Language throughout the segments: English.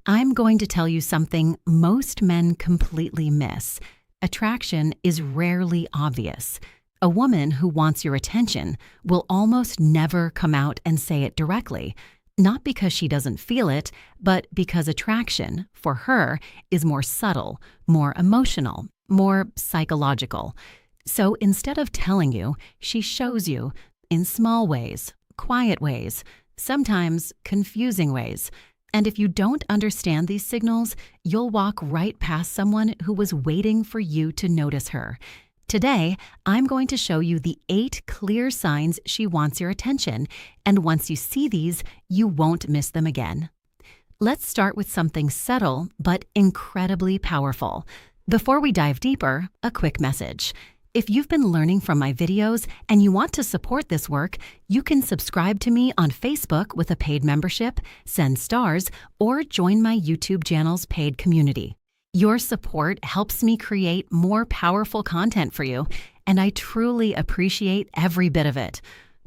I'm going to tell you something most men completely miss. Attraction is rarely obvious. A woman who wants your attention will almost never come out and say it directly, not because she doesn't feel it, but because attraction, for her, is more subtle, more emotional, more psychological. So instead of telling you, she shows you in small ways, quiet ways, sometimes confusing ways. And if you don't understand these signals, you'll walk right past someone who was waiting for you to notice her. Today, I'm going to show you the 8 clear signs she wants your attention, and once you see these, you won't miss them again. Let's start with something subtle but incredibly powerful. Before we dive deeper, a quick message. If you've been learning from my videos and you want to support this work, you can subscribe to me on Facebook with a paid membership, send stars, or join my YouTube channel's paid community. Your support helps me create more powerful content for you, and I truly appreciate every bit of it.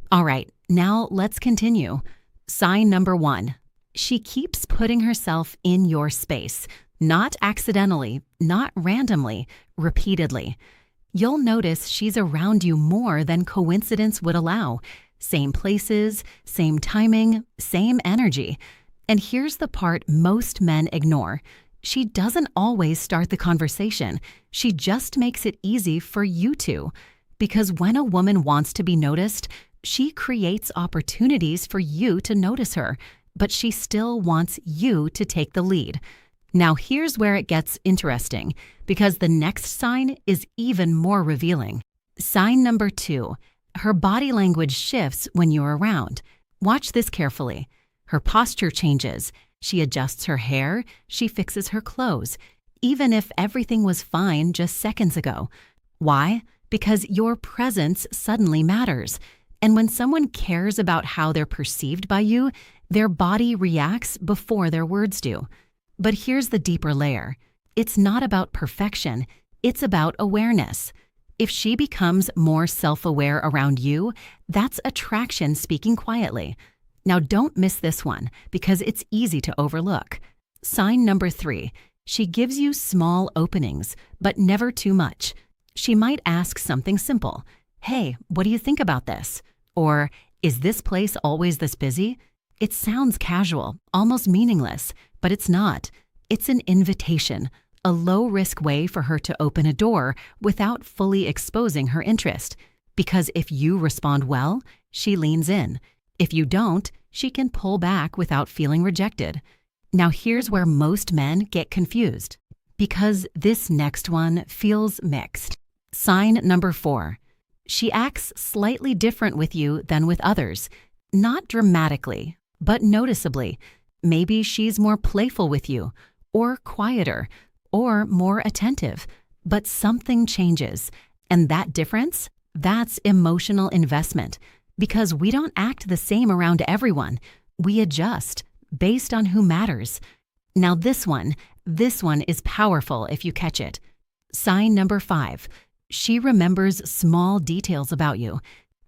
All right, now let's continue. Sign number 1. She keeps putting herself in your space, not accidentally, not randomly, repeatedly. You'll notice she's around you more than coincidence would allow. Same places, same timing, same energy. And here's the part most men ignore. She doesn't always start the conversation. She just makes it easy for you to. Because when a woman wants to be noticed, she creates opportunities for you to notice her, but she still wants you to take the lead. Now here's where it gets interesting, because the next sign is even more revealing. Sign number 2. Her body language shifts when you're around. Watch this carefully. Her posture changes. She adjusts her hair. She fixes her clothes, even if everything was fine just seconds ago. Why? Because your presence suddenly matters. And when someone cares about how they're perceived by you, their body reacts before their words do. But here's the deeper layer. It's not about perfection. It's about awareness. If she becomes more self-aware around you, that's attraction speaking quietly. Now don't miss this one, because it's easy to overlook. Sign number 3. She gives you small openings, but never too much. She might ask something simple. Hey, what do you think about this? Or, is this place always this busy? It sounds casual, almost meaningless, but it's not. It's an invitation, a low-risk way for her to open a door without fully exposing her interest. Because if you respond well, she leans in. If you don't, she can pull back without feeling rejected. Now here's where most men get confused, because this next one feels mixed. Sign number 4. She acts slightly different with you than with others. Not dramatically, but noticeably. Maybe she's more playful with you, or quieter, or more attentive. But something changes, and that difference, that's emotional investment. Because we don't act the same around everyone. We adjust based on who matters. Now this one is powerful if you catch it. Sign number 5. She remembers small details about you.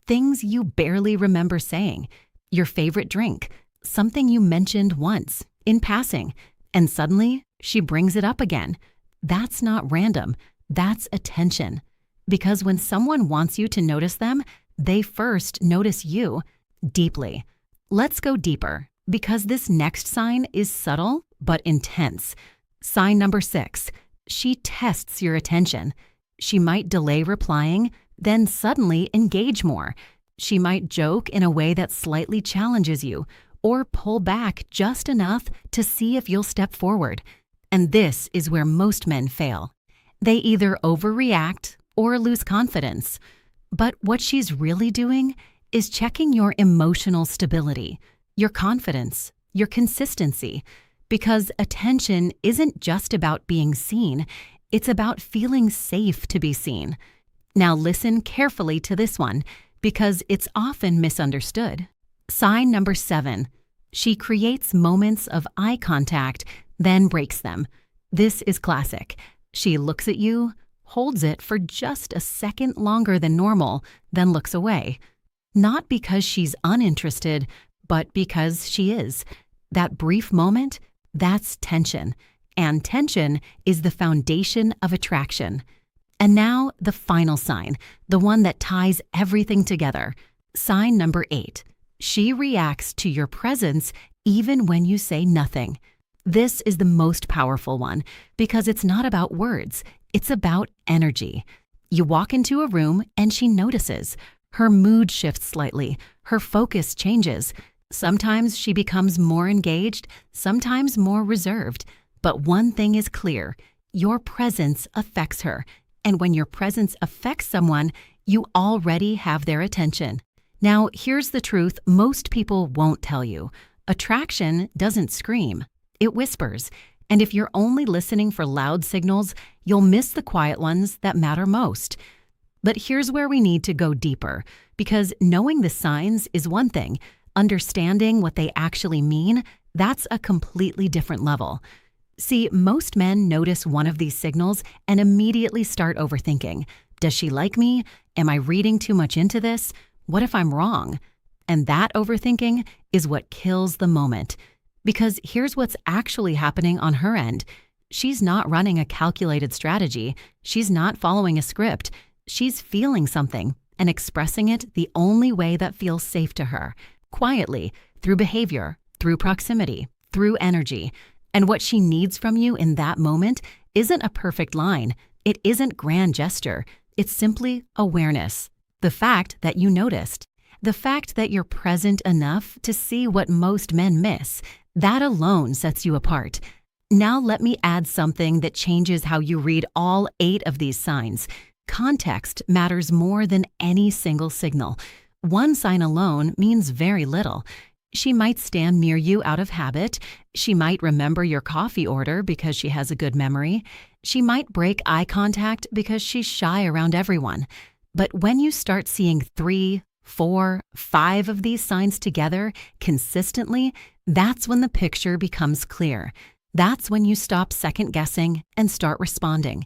Things you barely remember saying. Your favorite drink. Something you mentioned once, in passing. And suddenly, she brings it up again. That's not random. That's attention. Because when someone wants you to notice them, they first notice you deeply. Let's go deeper, because this next sign is subtle but intense. Sign number 6. She tests your attention. She might delay replying, then suddenly engage more. She might joke in a way that slightly challenges you, or pull back just enough to see if you'll step forward. And this is where most men fail. They either overreact or lose confidence. But what she's really doing is checking your emotional stability, your confidence, your consistency, because attention isn't just about being seen, it's about feeling safe to be seen. Now listen carefully to this one, because it's often misunderstood. Sign number 7. She creates moments of eye contact, then breaks them. This is classic. She looks at you, holds it for just a second longer than normal, then looks away. Not because she's uninterested, but because she is. That brief moment, That's tension. And tension is the foundation of attraction. And now, the final sign, the one that ties everything together. Sign number 8. She reacts to your presence even when you say nothing. This is the most powerful one because it's not about words, it's about energy. You walk into a room and she notices. Her mood shifts slightly, her focus changes. Sometimes she becomes more engaged, sometimes more reserved. But one thing is clear, your presence affects her. And when your presence affects someone, you already have their attention. Now, here's the truth most people won't tell you. Attraction doesn't scream, it whispers. And if you're only listening for loud signals, you'll miss the quiet ones that matter most. But here's where we need to go deeper, because knowing the signs is one thing. Understanding what they actually mean, that's a completely different level. See, most men notice one of these signals and immediately start overthinking. Does she like me? Am I reading too much into this? What if I'm wrong? And that overthinking is what kills the moment. Because here's what's actually happening on her end. She's not running a calculated strategy. She's not following a script. She's feeling something and expressing it the only way that feels safe to her. Quietly, through behavior, through proximity, through energy. And what she needs from you in that moment isn't a perfect line. It isn't grand gesture. It's simply awareness. The fact that you noticed. The fact that you're present enough to see what most men miss. That alone sets you apart. Now let me add something that changes how you read all 8 of these signs. Context matters more than any single signal. One sign alone means very little. She might stand near you out of habit. She might remember your coffee order because she has a good memory. She might break eye contact because she's shy around everyone. But when you start seeing 3, 4, 5 of these signs together consistently, that's when the picture becomes clear. That's when you stop second guessing and start responding.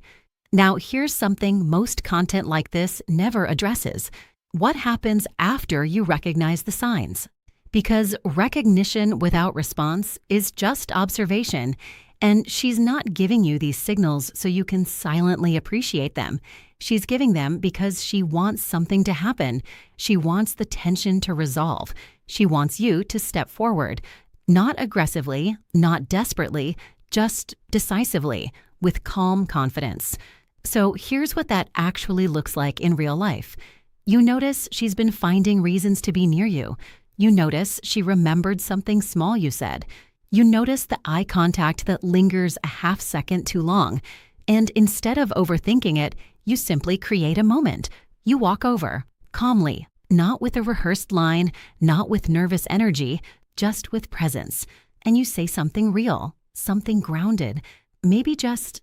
Now, here's something most content like this never addresses. What happens after you recognize the signs? Because recognition without response is just observation, and she's not giving you these signals so you can silently appreciate them. She's giving them because she wants something to happen. She wants the tension to resolve. She wants you to step forward, not aggressively, not desperately, just decisively, with calm confidence. So here's what that actually looks like in real life. You notice she's been finding reasons to be near you. You notice she remembered something small you said. You notice the eye contact that lingers a half second too long. And instead of overthinking it, you simply create a moment. You walk over, calmly, not with a rehearsed line, not with nervous energy, just with presence. And you say something real, something grounded. Maybe just,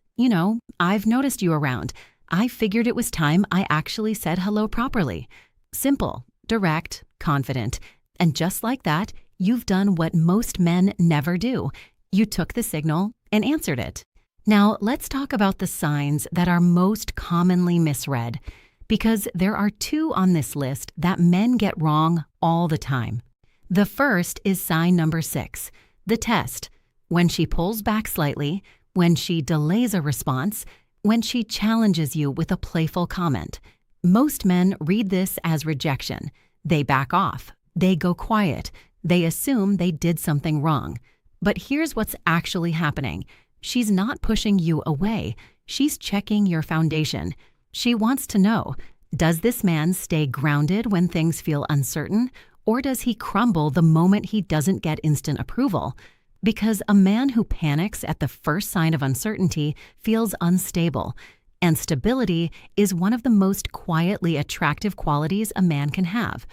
I've noticed you around. I figured it was time I actually said hello properly. Simple, direct, confident. And just like that, you've done what most men never do. You took the signal and answered it. Now, let's talk about the signs that are most commonly misread, because there are 2 on this list that men get wrong all the time. The first is sign number 6, the test. When she pulls back slightly, when she delays a response, when she challenges you with a playful comment. Most men read this as rejection. They back off. They go quiet. They assume they did something wrong. But here's what's actually happening. She's not pushing you away. She's checking your foundation. She wants to know, does this man stay grounded when things feel uncertain, or does he crumble the moment he doesn't get instant approval? Because a man who panics at the first sign of uncertainty feels unstable, and stability is one of the most quietly attractive qualities a man can have.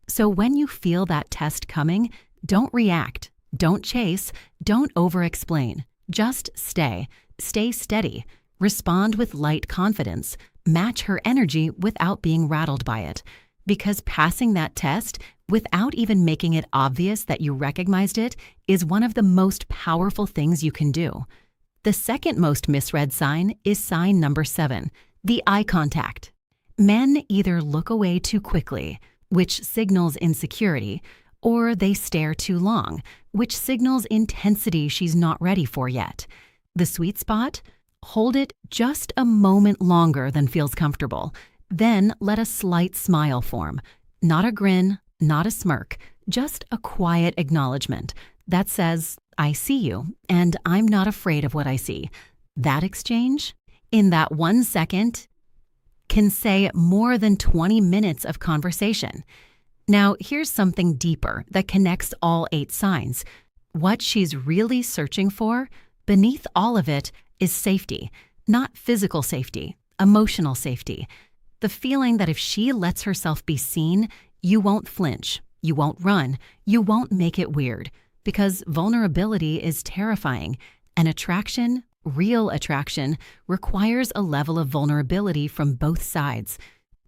So when you feel that test coming, don't react, don't chase, don't over-explain. Just stay. Stay steady. Respond with light confidence. Match her energy without being rattled by it. Because passing that test, without even making it obvious that you recognized it, is one of the most powerful things you can do. The second most misread sign is sign number 7, the eye contact. Men either look away too quickly, which signals insecurity, or they stare too long, which signals intensity she's not ready for yet. The sweet spot? Hold it just a moment longer than feels comfortable. Then let a slight smile form. Not a grin, not a smirk, just a quiet acknowledgement that says, I see you, and I'm not afraid of what I see. That exchange, in that 1 second, can say more than 20 minutes of conversation. Now, here's something deeper that connects all 8 signs. What she's really searching for, beneath all of it, is safety. Not physical safety, emotional safety. The feeling that if she lets herself be seen, you won't flinch, you won't run, you won't make it weird. Because vulnerability is terrifying, and attraction, real attraction, requires a level of vulnerability from both sides.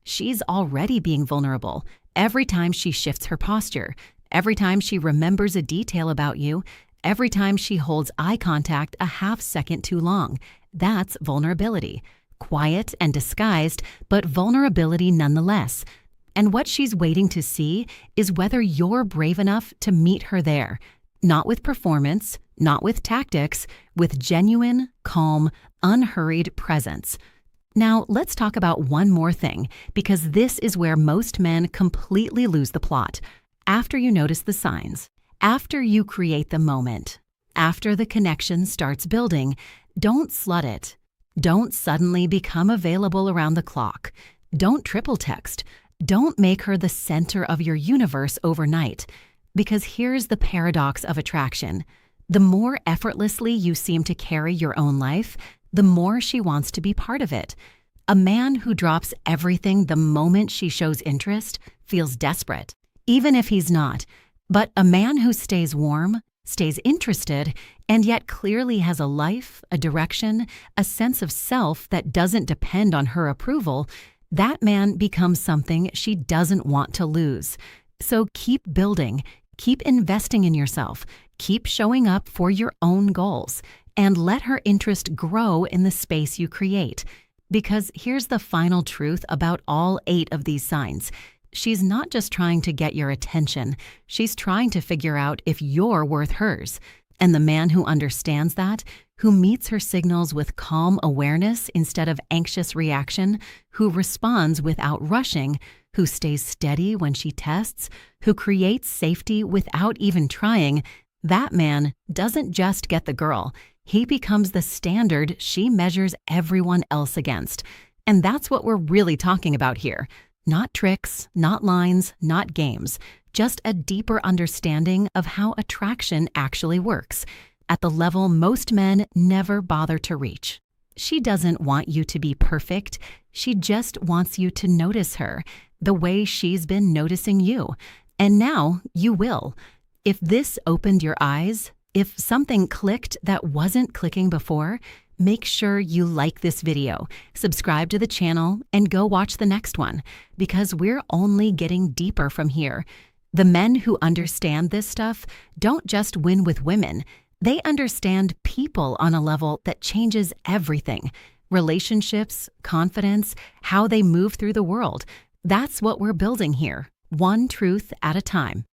She's already being vulnerable every time she shifts her posture, every time she remembers a detail about you, every time she holds eye contact a half second too long. That's vulnerability. Quiet and disguised, but vulnerability nonetheless. And what she's waiting to see is whether you're brave enough to meet her there. Not with performance, not with tactics, with genuine, calm, unhurried presence. Now, let's talk about one more thing, because this is where most men completely lose the plot. After you notice the signs, after you create the moment, after the connection starts building, don't slut it. Don't suddenly become available around the clock. Don't triple text. Don't make her the center of your universe overnight. Because here's the paradox of attraction. The more effortlessly you seem to carry your own life, the more she wants to be part of it. A man who drops everything the moment she shows interest feels desperate, even if he's not. But a man who stays warm, stays interested, and yet clearly has a life, a direction, a sense of self that doesn't depend on her approval, that man becomes something she doesn't want to lose. So keep building, keep investing in yourself, keep showing up for your own goals, and let her interest grow in the space you create. Because here's the final truth about all 8 of these signs. She's not just trying to get your attention, she's trying to figure out if you're worth hers. And the man who understands that, who meets her signals with calm awareness instead of anxious reaction, who responds without rushing, who stays steady when she tests, who creates safety without even trying, that man doesn't just get the girl. He becomes the standard she measures everyone else against. And that's what we're really talking about here. Not tricks, not lines, not games. Just a deeper understanding of how attraction actually works, at the level most men never bother to reach. She doesn't want you to be perfect. She just wants you to notice her, the way she's been noticing you. And now you will. If this opened your eyes, if something clicked that wasn't clicking before, make sure you like this video, subscribe to the channel, and go watch the next one, because we're only getting deeper from here. The men who understand this stuff don't just win with women. They understand people on a level that changes everything. Relationships, confidence, how they move through the world. That's what we're building here, one truth at a time.